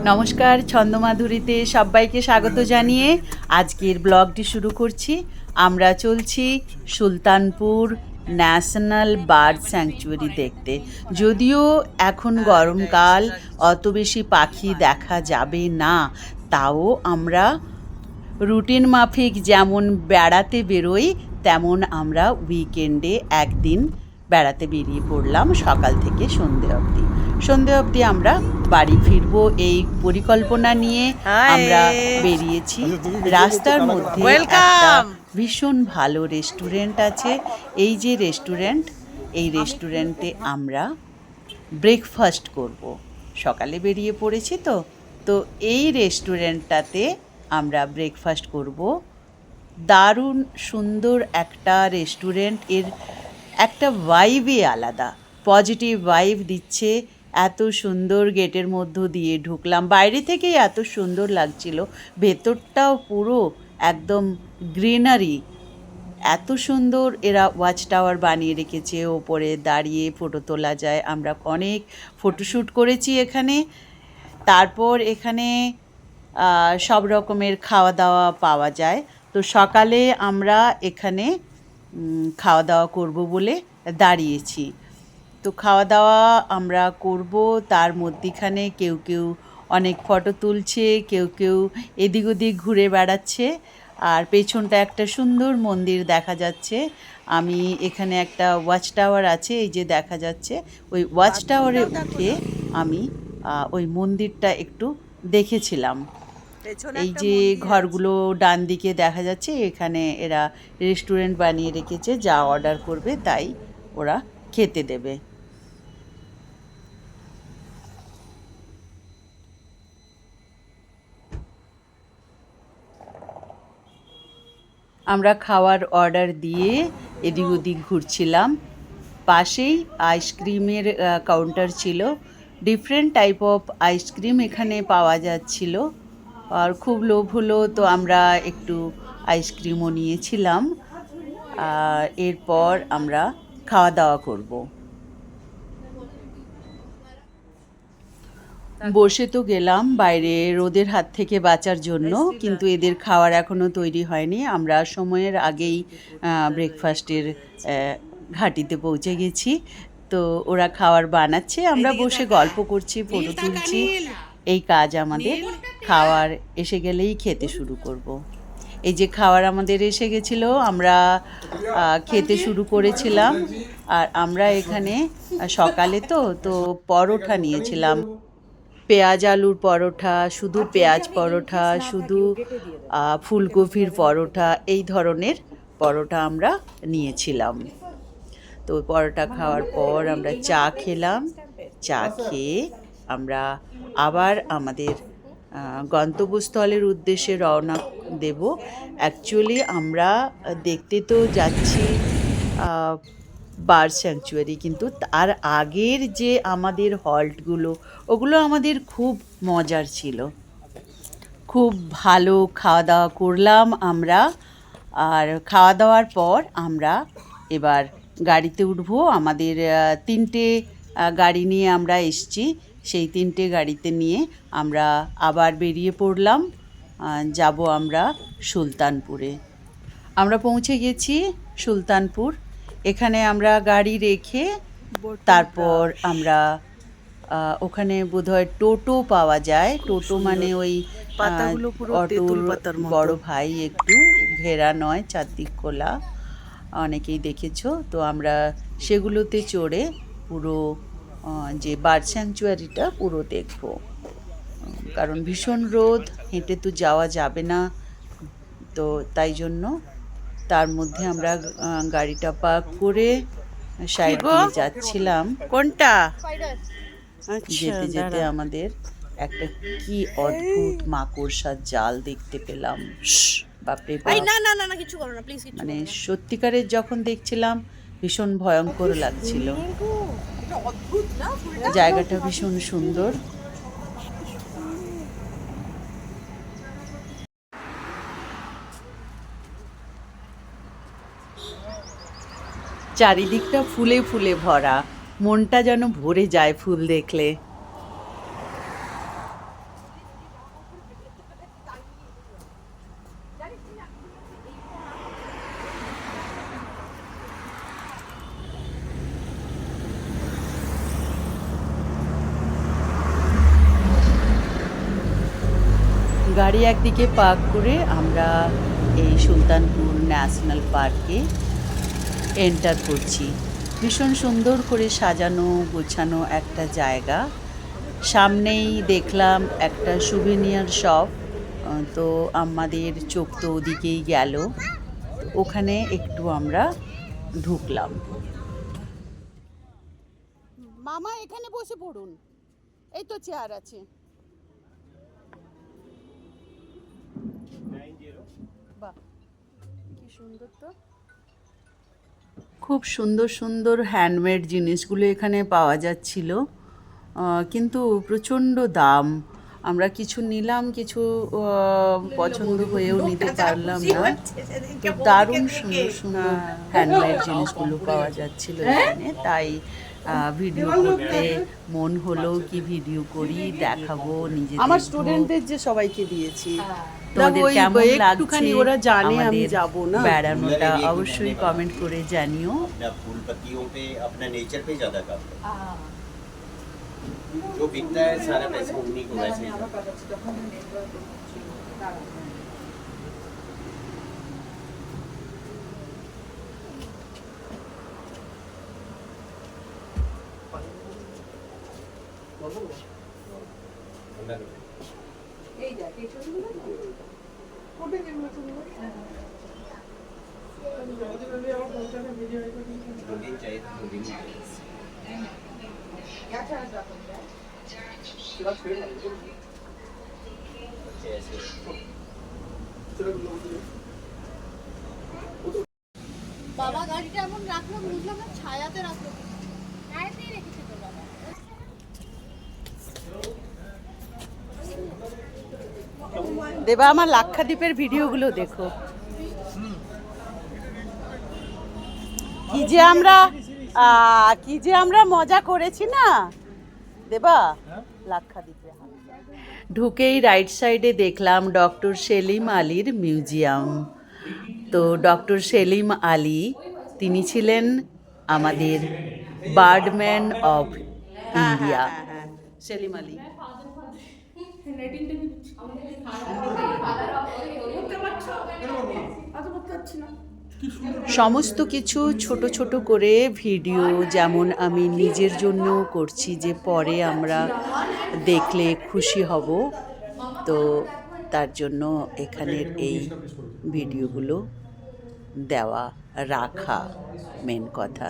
নমস্কার, ছন্দমাধুরীতে সবাইকে স্বাগত জানিয়ে আজকের ব্লগটি শুরু করছি। আমরা চলছি সুলতানপুর ন্যাশনাল বার্ড স্যাংচুয়ারি দেখতে। যদিও এখন গরমকাল, অত বেশি পাখি দেখা যাবে না, তাও আমরা রুটিন মাফিক যেমন বেড়াতে বেরোই, তেমন আমরা উইকেন্ডে একদিন বেড়াতে বেরিয়ে পড়লাম। সকাল থেকে সন্ধে অবধি আমরা বাড়ি ফিরবো এই পরিকল্পনা নিয়ে আমরা বেরিয়েছি। রাস্তার মধ্যে একটা ভীষণ ভালো রেস্টুরেন্ট আছে। এই যে রেস্টুরেন্ট, এই রেস্টুরেন্টে আমরা ব্রেকফাস্ট করব। সকালে বেরিয়ে পড়েছি তো তো এই রেস্টুরেন্টটাতে আমরা ব্রেকফাস্ট করব। দারুণ সুন্দর একটা রেস্টুরেন্ট, এর একটা ভাইবই আলাদা, পজিটিভ ভাইব দিচ্ছে। এত সুন্দর গেটের মধ্য দিয়ে ঢুকলাম, বাইরে থেকেই এত সুন্দর লাগছিল, ভেতরটাও পুরো একদম গ্রিনারি। এত সুন্দর এরা ওয়াচ টাওয়ার বানিয়ে রেখেছে, ওপরে দাঁড়িয়ে ফটো তোলা যায়। আমরা অনেক ফটোশ্যুট করেছি এখানে। তারপর এখানে সব রকমের খাওয়া দাওয়া পাওয়া যায়। তো সকালে আমরা এখানে খাওয়া দাওয়া করব বলে দাঁড়িয়েছি। তো খাওয়া দাওয়া আমরা করব, তার মধ্যিখানে কেউ কেউ অনেক ফটো তুলছে, কেউ কেউ এদিক ওদিক ঘুরে বেড়াচ্ছে। আর পেছনটা একটা সুন্দর মন্দির দেখা যাচ্ছে। আমি এখানে একটা ওয়াচ টাওয়ার আছে, এই যে দেখা যাচ্ছে, ওই ওয়াচ টাওয়ারে উঠে আমি ওই মন্দিরটা একটু দেখেছিলাম। এই যে ঘরগুলো ডান দিকে দেখা যাচ্ছে, এখানে এরা রেস্টুরেন্ট বানিয়ে রেখেছে, যা অর্ডার করবে তাই ওরা খেতে দেবে। আমরা খাওয়ার অর্ডার দিয়ে এদিক ওদিক ঘুরছিলাম। পাশেই আইসক্রিমের কাউন্টার ছিল, ডিফারেন্ট টাইপ অফ আইসক্রিম এখানে পাওয়া যাচ্ছিল। আর খুব লোভ হলো, তো আমরা একটু আইসক্রিমও নিয়েছিলাম। এরপর আমরা খাওয়া দাওয়া করব। বসে তো গেলাম বাইরে রোদের হাত থেকে বাঁচার জন্য, কিন্তু এদের খাওয়ার এখনও তৈরি হয়নি। আমরা সময়ের আগেই ব্রেকফাস্টের ঘাঁটিতে পৌঁছে গেছি। তো ওরা খাওয়ার বানাচ্ছে, আমরা বসে গল্প করছি, ফটো তুলছি। এই কাজ আমাদের। খাওয়ার এসে গেলেই খেতে শুরু করব। এই যে খাওয়ার আমাদের এসে গেছিলো, আমরা খেতে শুরু করেছিলাম। আর আমরা এখানে সকালে তো পরোটা নিয়েছিলাম, পেঁয়াজ আলুর পরোটা, শুধু পেঁয়াজ পরোটা, শুধু ফুলকপির পরোটা, এই ধরনের পরোটা আমরা নিয়েছিলাম। তো পরোটা খাওয়ার পর আমরা চা খেলাম। চা খেয়ে আমরা আবার আমাদের গন্তব্যস্থলের উদ্দেশ্যে রওনা দেব। অ্যাকচুয়ালি আমরা দেখতে তো যাচ্ছি বার্ড স্যাংচুয়ারি, কিন্তু তার আগের যে আমাদের হল্টগুলো, ওগুলো আমাদের খুব মজার ছিল। খুব ভালো খাওয়া দাওয়া করলাম আমরা। আর খাওয়া দাওয়ার পর আমরা এবার গাড়িতে উঠবো। আমাদের 3টে গাড়ি নিয়ে আমরা এসছি, সেই 3টে গাড়িতে নিয়ে আমরা আবার বেরিয়ে পড়লাম। যাব আমরা সুলতানপুরে। আমরা পৌঁছে গেছি সুলতানপুর। এখানে আমরা গাড়ি রেখে তারপর আমরা ওখানে বোধহয় টোটো পাওয়া যায়। টোটো মানে ওই অটোর বড় ভাই, একটু ঘেরা নয়, চারদিক খোলা, অনেকেই দেখেছো। তো আমরা সেগুলোতে চড়ে পুরো যে বার্ড স্যাংচুয়ারিটা পুরো দেখব। কারণ ভীষণ রোদ, হেঁটে তো যাওয়া যাবে না, তো তাই জন্য তার মধ্যে আমরা গাড়িটা পার্ক করে সাইড দিয়ে যাচ্ছিলাম। কোনটা যেতে যেতে আমাদের একটা কি অদ্ভুত মাকড়সার জাল দেখতে পেলাম। বাপরে বাপ, মানে সত্যিকারের যখন দেখছিলাম ভীষণ ভয়ঙ্কর লাগছিল। জায়গাটা ভীষণ সুন্দর। চারিদিকটা ফুলে ফুলে ভরা, মনটা যেন ভরে যায় ফুল দেখলে। গাড়ি একদিকে পার্ক করে আমরা এই সুলতানপুর ন্যাশনাল পার্কে এন্টার করছি। ভীষণ সুন্দর করে সাজানো গোছানো একটা জায়গা। সামনেই দেখলাম একটা সুভেনিয়ার শপ, তো আমাদের চোখ তো ওদিকেই গেল, ওখানে একটু আমরা ঢুকলাম। মামা এখানে বসে পড়ুন, এই তো চেয়ার আছে। বাহ, কি সুন্দর! তো খুব সুন্দর সুন্দর হ্যান্ডমেড জিনিসগুলো এখানে পাওয়া যাচ্ছিল, কিন্তু প্রচণ্ড দাম। আমরা কিছু নিলাম, কিছু পছন্দ হয়েও নিতে পারলাম না। তো দারুণ সুন্দর সুন্দর হ্যান্ডমেড জিনিসগুলো পাওয়া যাচ্ছিল এখানে, তাই ভিডিও করতে মন হলো কি ভিডিও করি, দেখাবো নিজেদের। আমার স্টুডেন্টদের যে সবাইকে দিয়েছি। তোমাদের কেমন লাগছে ওরা জানে আমি যাব না বেড়ানোটা, অবশ্যই কমেন্ট করে জানিও। फूल पत्तियों पे अपना नेचर पे ज्यादा काम करते हैं। जो बिकता है सारा पैसा उन्हीं को वैसे ही जाता है। এই যা এই ছোটগুলো না কোটে যেগুলো ছোটগুলো दो दिन चाहिए था, 2 दिन चाहिए। क्या चार्ज आता है? ऐसे বাবা গাড়িটা এমন রাখলো, বুঝলাম না, ছায়াতে রাখলো, ছায়াতেই রেখেছে তো বাবা। দেবা, আমার লাক্ষাদ্বীপের ভিডিওগুলো দেখো, কি যে আমরা মজা করেছি না দেবা লাক্ষাদ্বীপে। ঢুকেই রাইট সাইডে দেখলাম ডক্টর সেলিম আলীর মিউজিয়াম। তো ডক্টর সেলিম আলী তিনি ছিলেন আমাদের birdman of India. Salim Ali সমস্ত কিছু ছোট ছোট করে ভিডিও, যেমন আমি নিজের জন্য করছি, যে পরে আমরা দেখলে খুশি হব, তো তার জন্য এখানের এই ভিডিওগুলো দেওয়া রাখা মেন কথা।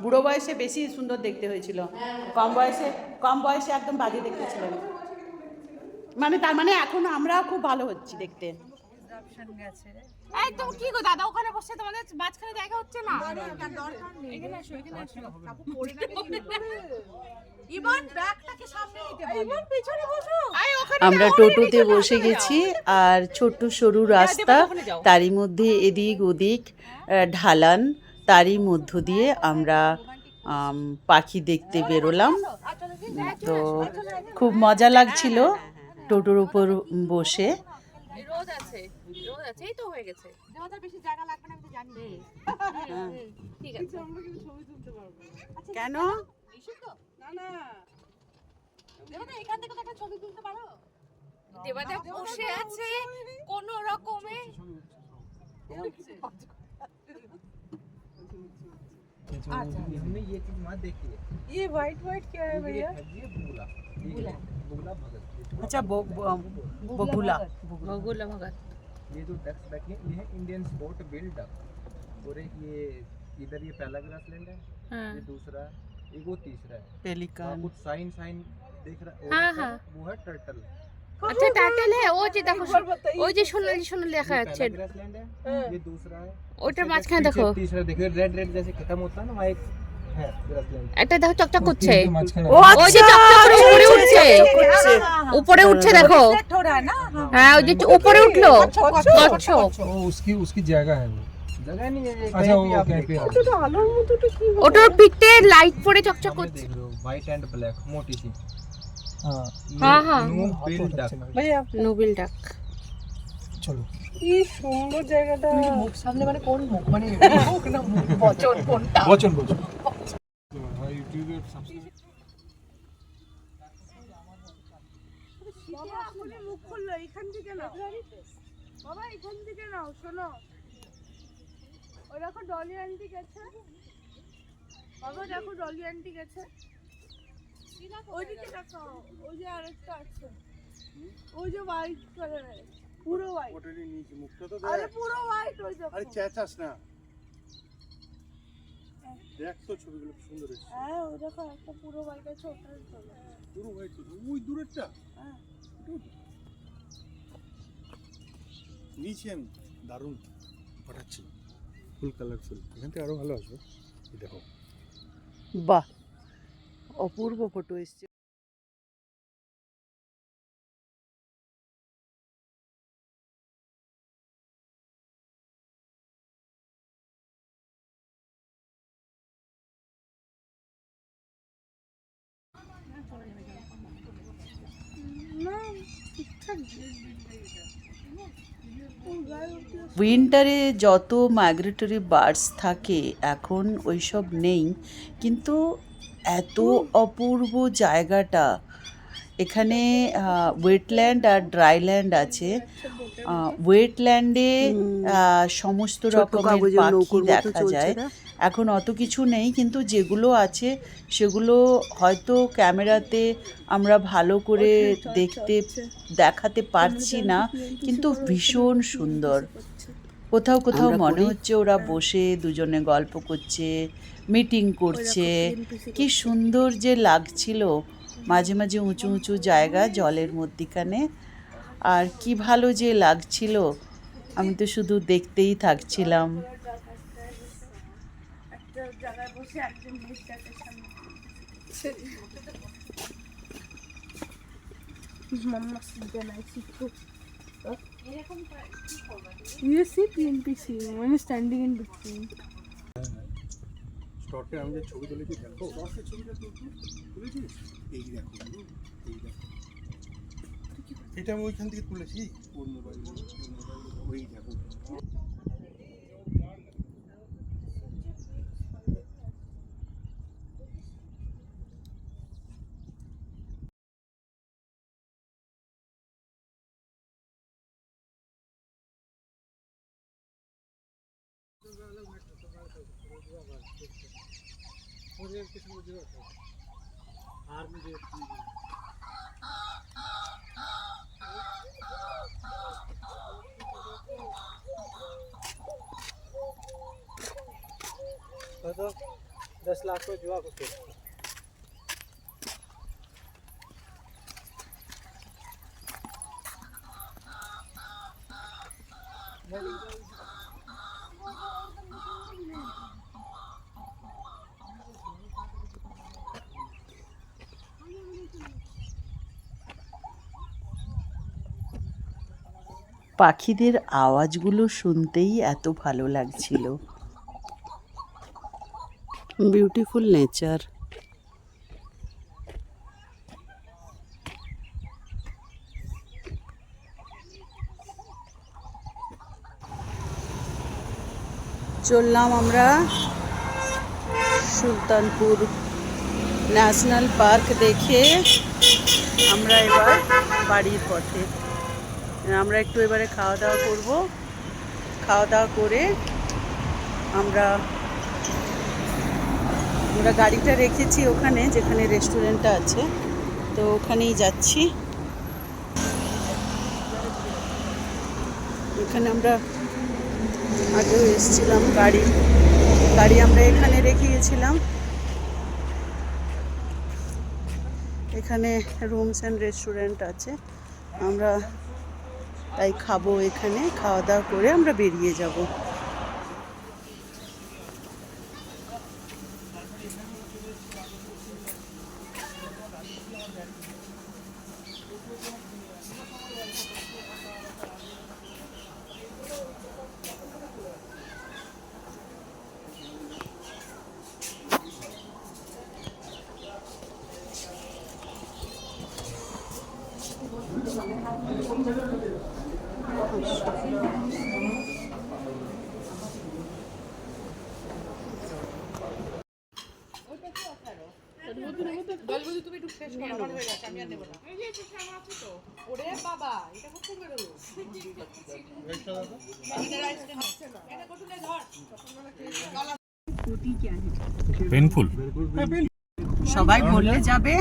বুড়ো বয়সে বেশি সুন্দর দেখতে হয়েছিল, কম বয়সে একদম বাজে দেখতে ছিলেন। মানে তার মানে এখন আমরা খুব ভালো হচ্ছি দেখতে। একদম কি গো দাদা, ওখানে বসে তোমাদের মাঝখানে জায়গা হচ্ছে না। এখানে আসো, এখানে আসো। কাপড় পরে না ইমন ব্যাগটাকে সামনে নিতে বলো, ইমন পিছনে বসো। আমরা টোটোতে বসে গেছি, আর ছোট্ট সরু রাস্তা, তারই মধ্যে এদিক ওদিক ঢালান, তারই মধ্য দিয়ে আমরা পাখি দেখতে বেরোলাম। তো খুব মজা লাগছিল টোটোর উপর বসে। রোদ আছে, এই তো হয়ে গেছে। আমাদের বেশি জায়গা লাগবে না, আমি তো জানি। ঠিক আছে, আমরা কিন্তু ছবি তুলতে পারবো। আচ্ছা কেন? ইস্যু তো না দেবতা, এখান থেকে তো একটা ছবি তুলতে পারো। দেবতা বসে আছে কোন রকমে। इसमें ये चीज मत देखिए। ये व्हाइट क्या है भैया? ये बगुला भगत। अच्छा बगुला भगत। ये जो डक्स बैठी है, ये है इंडियन स्पोर्ट बिल डक। और एक ये इधर ये पहला ग्रासलैंड है, ये दूसरा, एक वो तीसरा है। पेलिकन कुछ साइन देख रहा है, वो है टर्टल। আচ্ছা টার্টেল হ্যাঁ ও যে দেখো ওই যে সোনালি সোনালি দেখা যাচ্ছে ग्रासलैंड है ये दूसरा है ওটার মাঝখানে দেখো तीसरा देखो रेड रेड जैसे खत्म होता है ना वहाँ एक है ग्रासलैंड একটা দেখো চকচক করছে ও ওই যে আচ্ছা, চকচক করে উপরে উঠছে করছে। উপরে উঠছে দেখো হ্যাঁ ওই যে উপরে উঠলো কচ্ছপ वो उसकी उसकी जगह है वो जगह नहीं है अच्छा वो कहीं पे ওটার পিঠে লাইট পড়ে চকচক सामने করছে देख रहे हो व्हाइट एंड ब्लैक मोटी सी हाँ हाँ, हाँ। नो बिल डक নোবেল ডাক चलो কি সুন্দর জায়গাটা मुख सामने माने कौन मुख माने मुख ना बचन कोनटा बचन बचन हां यूट्यूब पे सब्सक्राइब বাবা আপনি মুখ খুললো এখান থেকে নাও বাবা এখান থেকে নাও শোনো ওই দেখো ডলি আন্টি গেছে বাবা দেখো ডলি আন্টি গেছে ওইদিকে দেখো ওই যে আরেকটা আছে ওই যে হোয়াইট কালারের পুরো হোয়াইট ওটারই নিচে মুখটা তো আরে দেখ পুরো হোয়াইট ওই দেখো আরে চেঁচাস না দেখ তো ছবিগুলো কি সুন্দর এসেছে হ্যাঁ ওই দেখো একটা পুরো হোয়াইট আছে ওটার চলে পুরো হোয়াইট ওই দূরেরটা হ্যাঁ নিচে আমি দারুণ পাঠাচ্ছি ফুল কালারফুল এখান থেকে আরো ভালো আসবে এই দেখো বাহ অপূর্ব ফটো এসছে না ঠিকঠাক উইন্টারে যত মাইগ্রেটরি বার্ডস থাকে এখন ওইসব নেই, কিন্তু এত অপূর্ব জায়গাটা। এখানে ওয়েটল্যান্ড আর ড্রাইল্যান্ড আছে। ওয়েটল্যান্ডে সমস্ত রকমের পাখি দেখা যায়। এখন অত কিছু নেই, কিন্তু যেগুলো আছে সেগুলো হয়তো ক্যামেরাতে আমরা ভালো করে দেখাতে পারছি না, কিন্তু ভীষণ সুন্দর। কোথাও কোথাও মনে হচ্ছে ওরা বসে দুজনে গল্প করছে, মিটিং করছে। কি সুন্দর যে লাগছিল। মাঝে মাঝে উঁচু উঁচু জায়গা জলের মধ্যিখানে, আর কি ভালো যে লাগছিল। আমি তো শুধু দেখতেই থাকছিলাম। একটা জায়গায় বসে একজন মিস্টারের সামনে মাম্মা সিদ্ধা নাই শিখো You see TNPC, one is standing in between. স্টকে আমি যে ছবি তুলেছি দেখো স্টকের ছবিটা তুলেছিস এই দেখো এই দেখো এটা আমি ওইখান থেকে তুলেছি ওর মোবাইল ওই দেখো तो 10 लाख को जुआ को পাখিদের আওয়াজগুলো শুনতেই এত ভালো লাগছিল। Beautiful nature. চললাম আমরা সুলতানপুর ন্যাশনাল পার্ক দেখে আমরা এবার বাড়ির পথে। আমরা একটু এবারে খাওয়া দাওয়া করব। খাওয়া দাওয়া করে আমরা গাড়িটা রেখেছি ওখানে, যেখানে রেস্টুরেন্টটা আছে, তো ওখানেই যাচ্ছি। এখানে আমরা আগেও এসেছিলাম, গাড়ি আমরা এখানে রেখে গেছিলাম। এখানে রুমস অ্যান্ড রেস্টুরেন্ট আছে, আমরা তাই খাবো এখানে, খাওয়া দাওয়া করে আমরা বেরিয়ে যাব। পেনফুল। সবাই বললে যাবে